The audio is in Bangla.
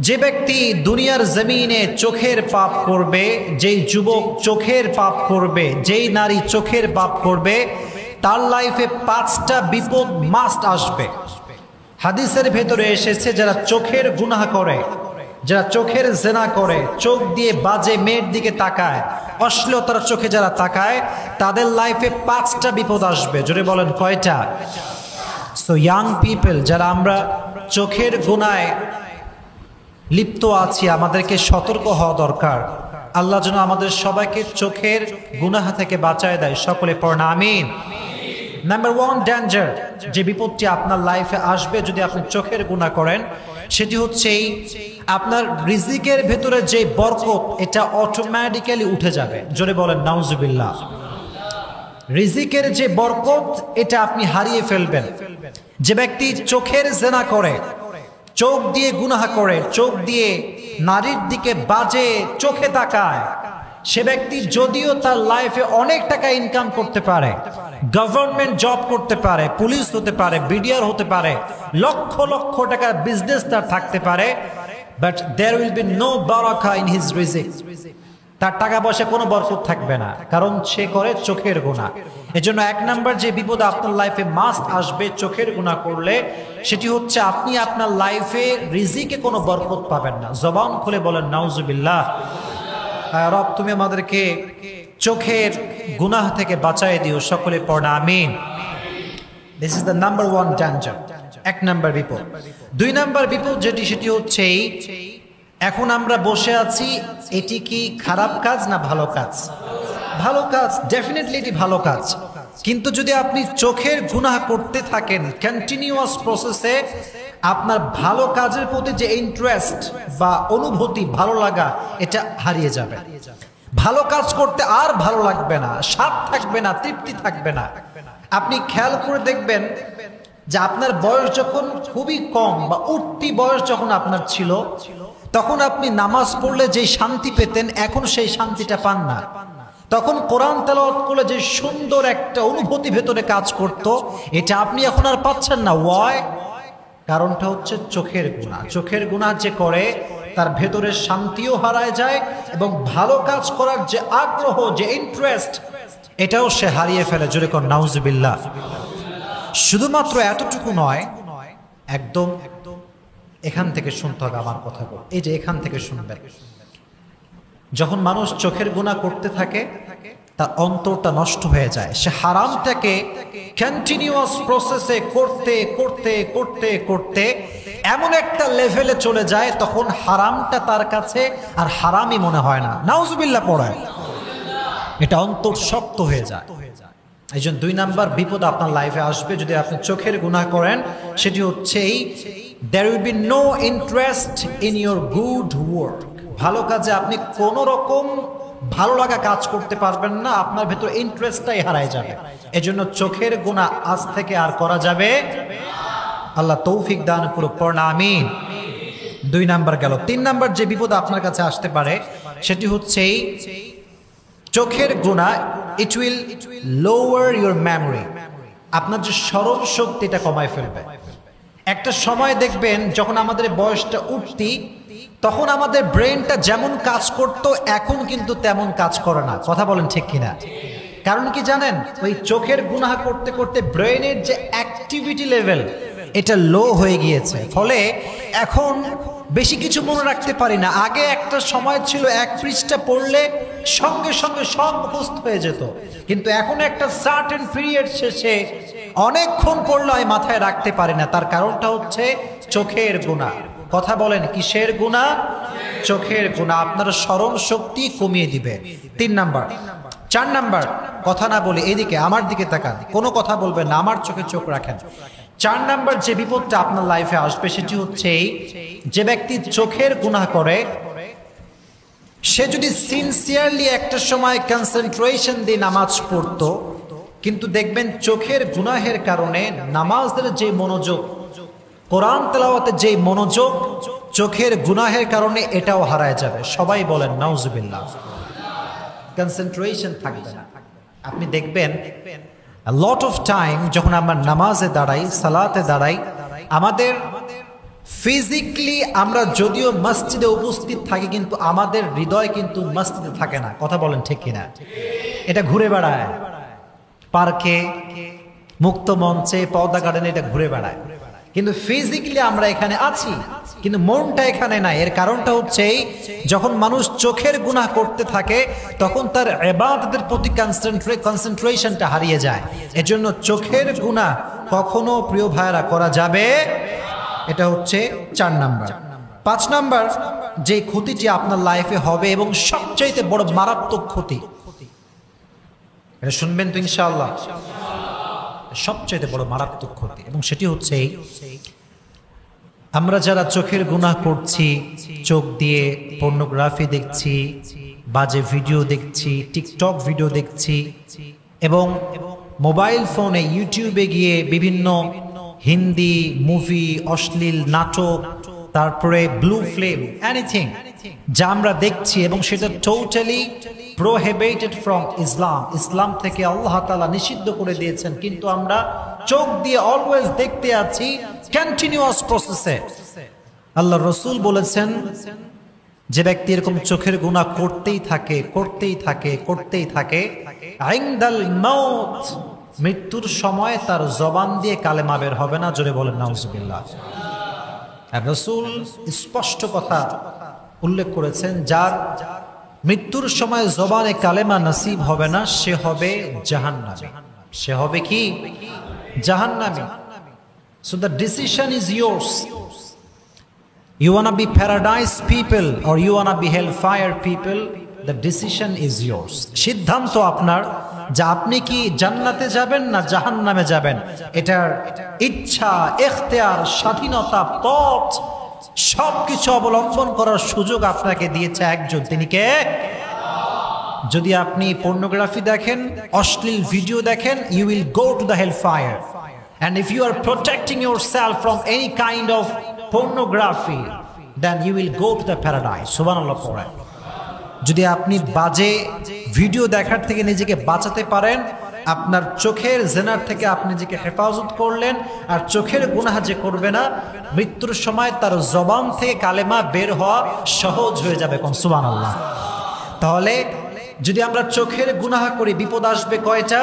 যে ব্যক্তি দুনিয়ার জমিনে চোখের পাপ করবে, যেই যুবক চোখের পাপ করবে, যেই নারী চোখের পাপ করবে, তার লাইফে 5টা বিপদ মাস্ট আসবে। হাদিসের ভেতরে এসেছে যারা চোখের গুনাহ করে, যারা চোখের জেনা করে, চোখ দিয়ে বাজে মেয়ের দিকে তাকায়, অশ্লীলতার চোখে যারা তাকায়, তাদের লাইফে 5টা বিপদ আসবে। জোরে বলেন কয়টা? সো ইয়াং পিপল, যারা আমরা চোখের গুনায় লিপ্ত আছি, আমাদেরকে সতর্ক হওয়া দরকার। আল্লাহ যেন আমাদের সবাইকে চোখের গুনাহ থেকে বাঁচায় দেয়। সকলে পড়েন আমিন। নাম্বার 1 ডেঞ্জার, যে বিপদটি আপনার লাইফে আসবে যদি আপনি চোখের গুনাহ করেন, সেটি হচ্ছে আপনার রিজিকের ভেতরে যে বরকত, এটা অটোমেটিক্যালি উঠে যাবে। জোরে বলেন নাউজুবিল্লাহ। রিজিকের যে বরকত, এটা আপনি হারিয়ে ফেলবেন। যে ব্যক্তি চোখের জেনা করে, চোখ দিয়ে গুনাহ করে, চোখ দিয়ে নারীর দিকে বাজে চোখে তাকায়, সে ব্যক্তি যদিও তার লাইফে অনেক টাকা ইনকাম করতে পারে, গভর্নমেন্ট জব করতে পারে, পুলিশ হতে পারে, বিডিআর হতে পারে, লক্ষ লক্ষ টাকার বিজনেস তার থাকতে পারে, but there will be no বারাকা ইন হিজ রিজিক। তার টাকা পয়সা কোনো বরকত থাকবে না, কারণ সে করে চোখের গুনাহ। এজন্য 1 নাম্বার যে বিপদ আপনার লাইফে মাস্ট আসবে চোখের গুনাহ করলে, সেটি হচ্ছে আপনি আপনার লাইফে রিজিকে কোনো বরকত পাবেন না। জবান খুলে বলেন নাউজুবিল্লাহ। রব, তুমি আমাদেরকে চোখের গুনাহ থেকে বাঁচায় দিও। সকলে পড়া আমিন। This is the number 1 danger, 1 number বিপদ। 2 নাম্বার বিপদ যেটি, সেটি হচ্ছে এখন আমরা বসে আছি, এটি কি খারাপ কাজ না ভালো কাজ? ভালো কাজ, ডেফিনেটলি এটি ভালো কাজ। কিন্তু যদি আপনি চোখের গুনাহ করতে থাকেন কন্টিনিউয়াস প্রসেসে, আপনার ভালো কাজের প্রতি যে ইন্টারেস্ট বা অনুভূতি, ভালো লাগা, এটা হারিয়ে যাবে। ভালো কাজ করতে আর ভালো লাগবে না, স্বাদ থাকবে না, তৃপ্তি থাকবে না। আপনি খেয়াল করে দেখবেন যে আপনার বয়স যখন খুবই কম বা উঠতি বয়স যখন আপনার ছিল, তখন আপনি নামাজ পড়লে যে শান্তি পেতেন, এখন সেই শান্তিটা পান না। তখন কোরআন তেলাওয়াত করলে যে সুন্দর একটা অনুভূতি ভেতরে কাজ করত, এটা আপনি এখন আর পাচ্ছেন না। ওয়াই? কারণটা হচ্ছে চোখের গুনাহ। চোখের গুনাহ যে করে, তার ভেতরে শান্তিও হারায় যায় এবং ভালো কাজ করার যে আগ্রহ, যে ইন্টারেস্ট, এটাও সে হারিয়ে ফেলে। জোরে কোন নাউজুবিল্লাহ। শুধুমাত্র এতটুকু নয়, একদম এখান থেকে শুনতে হবে আমার কথাগুলো। এই যে এখান থেকে শুনবেন, যখন মানুষ চোখের গুনাহ করতে থাকে, তার অন্তরটা নষ্ট হয়ে যায়। সে হারামটাকে কন্টিনিউয়াস প্রসেসে করতে করতে করতে করতে এমন একটা লেভেলে চলে যায়, তখন হারামটা তার কাছে আর হারামই মনে হয় না। নাউজুবিল্লাহ পড়ায়, এটা অন্তর শক্ত হয়ে যায়। এই জন্য 2 নাম্বার বিপদ আপনার লাইফে আসবে যদি আপনি চোখের গুনাহ করেন, সেটি হচ্ছে there will be no interest in your good work। ভালো কাজে আপনি কোনো রকম ভালো লাগা কাজ করতে পারবেন না, আপনার ভেতর ইন্টারেস্টটাই হারায় যাবে। এজন্য চোখের গুনাহ আজ থেকে আর করা যাবে। আল্লাহ তৌফিক দান করুক, পড়না আমিন। 2 নাম্বার গেল। 3 নাম্বার যে বিপদ আপনার কাছে আসতে পারে, সেটি হচ্ছে চোখের গুনাহ it will lower your memory। আপনার যে স্মরণ শক্তিটা কমায় ফেলবে। একটা সময় দেখবেন যখন আমাদের বয়সটা উঠতি, তখন আমাদের ব্রেনটা যেমন কাজ করত, এখন কিন্তু তেমন কাজ করে না। কথা বলেন ঠিক কিনা? কারণ কি জানেন? ওই চোখের গুনাহ করতে করতে ব্রেনের যে অ্যাক্টিভিটি লেভেল, এটা লো হয়ে গিয়েছে। ফলে এখন বেশি কিছু মনে রাখতে পারি না। আগে একটা সময় ছিল 1 পৃষ্ঠা পড়লে সঙ্গে সঙ্গে সব মুখস্থ হয়ে যেত, কিন্তু এখন একটা সার্টেন পিরিয়ড শেষে অনেকক্ষণ পড়লে আমি মাথায় রাখতে পারি না। তার কারণটা হচ্ছে চোখের গুনাহ। কথা বলেন, কিসের গুনাহ? চোখের গুনাহ আপনার স্মরণ শক্তি কমিয়ে দিবে। 3 নাম্বার। 4 নাম্বার, কথা না বলে এদিকে আমার দিকে তাকান, কোনো কথা বলবেন না, আমার চোখে চোখ রাখেন। 4 নাম্বার যে বিপদটা আপনার লাইফে আসবে, সেটি হচ্ছে যে ব্যক্তি চোখের গুনাহ করে, সে যদি সিনসিয়ারলি একটা সময় কনসেন্ট্রেশন দিয়ে নামাজ পড়তো, কিন্তু দেখবেন চোখের গুনাহের কারণে নামাজের যে মনোযোগ, কোরআন তেলাওয়াতের যে মনোযোগ, চোখের গুনাহের কারণে এটাও হারায় যাবে। সবাই বলেন নাউজুবিল্লাহ। কনসেন্ট্রেশন থাকবে না। আপনি দেখবেন লট অফ টাইম যখন আমরা নামাজে দাঁড়াই, সালাতে দাঁড়াই, আমাদের ফিজিক্যালি আমরা যদিও মসজিদে উপস্থিত থাকি, কিন্তু আমাদের হৃদয় কিন্তু মসজিদে থাকে না। কথা বলেন ঠিক কিনা? এটা ঘুরে বেড়ায় পার্কে, মুক্ত মঞ্চে, পর্দা গার্ডেনে, এটা ঘুরে বেড়ায়। কিন্তু ফিজিক্যালি আমরা এখানে আছি, কিন্তু মনটা এখানে নাই। এর কারণটা হচ্ছে যখন মানুষ চোখের গুনাহ করতে থাকে তখন তার ইবাদতের প্রতি কনসেন্ট্রেশনটা হারিয়ে যায়। এজন্য চোখের গুনাহ কখনো প্রিয় ভাইরা করা যাবে। এটা হচ্ছে 4 নাম্বার। 5 নাম্বার যে ক্ষতিটি আপনার লাইফে হবে এবং সবচেয়ে বড় মারাত্মক ক্ষতি, এটা শুনবেন তো ইনশাআল্লাহ, সবচেয়ে বড় মারাত্মক ক্ষতি, এবং সেটি হচ্ছে আমরা যারা চোখের গুনাহ করছি, চোখ দিয়ে পর্নোগ্রাফি দেখছি, বাজে ভিডিও দেখছি, টিকটক ভিডিও দেখছি, এবং মোবাইল ফোনে ইউটিউবে গিয়ে বিভিন্ন হিন্দি মুভি, অশ্লীল নাটক, তারপরে ব্লু ফিল্ম, এনিথিং যা আমরা দেখছি এবং সেটা টোটালি প্রোহিবিটেড ফ্রম ইসলাম, ইসলাম থেকে আল্লাহ তাআলা নিষিদ্ধ করে দিয়েছেন, কিন্তু আমরা চোখ দিয়ে অলওয়েজ দেখতে আছি কন্টিনিউয়াস প্রসেসে। আল্লাহ রাসূল বলেছেন যে ব্যক্তি এরকম চোখের গুনাহ করতেই থাকে করতেই থাকে করতেই থাকে, ইনদাল মাউত, মৃত্যুর সময় তার জবান দিয়ে কালেমা বের হবে না। জোরে বলেন নাউজুবিল্লাহ। আর রাসূল স্পষ্ট কথা উল্লেখ করেছেন, যার মৃত্যুর সময় জবানে কালেমা নসিব হবে না সে হবে জাহান্নামী। সে হবে কি? জাহান্নামী। So the decision is yours. You wanna be paradise people or you wanna be hellfire people? The decision is yours. সিদ্ধান্ত আপনার যে আপনি কি জান্নাতে যাবেন না জাহান্নামে যাবেন। এটার ইচ্ছা, ইখতিয়ার, স্বাধীনতা, পথ সবকিছু অবলম্বন করার সুযোগ আপনাকে দিয়েছে একজন, তিনি কে? যদি আপনি পর্নোগ্রাফি দেখেন, অশ্লীল ভিডিও দেখেন, you will go to the hellfire. And if you are protecting yourself from any kind of pornography, then you will go to the paradise. সুবহানাল্লাহ পড়েন। যদি আপনি বাজে ভিডিও দেখার থেকে নিজেকে বাঁচাতে পারেন, আপনার চোখের জিনার থেকে আপনি নিজেকে হেফাজত করলেন, আর চোখের গুনাহ যে করবে না, মৃত্যুর সময় তার জবান থেকে কালেমা বের হওয়া সহজ হয়ে যাবে। কোন সুবহানাল্লাহ। তাহলে যদি আমরা চোখের গুনাহ করি বিপদ আসবে কয়টা?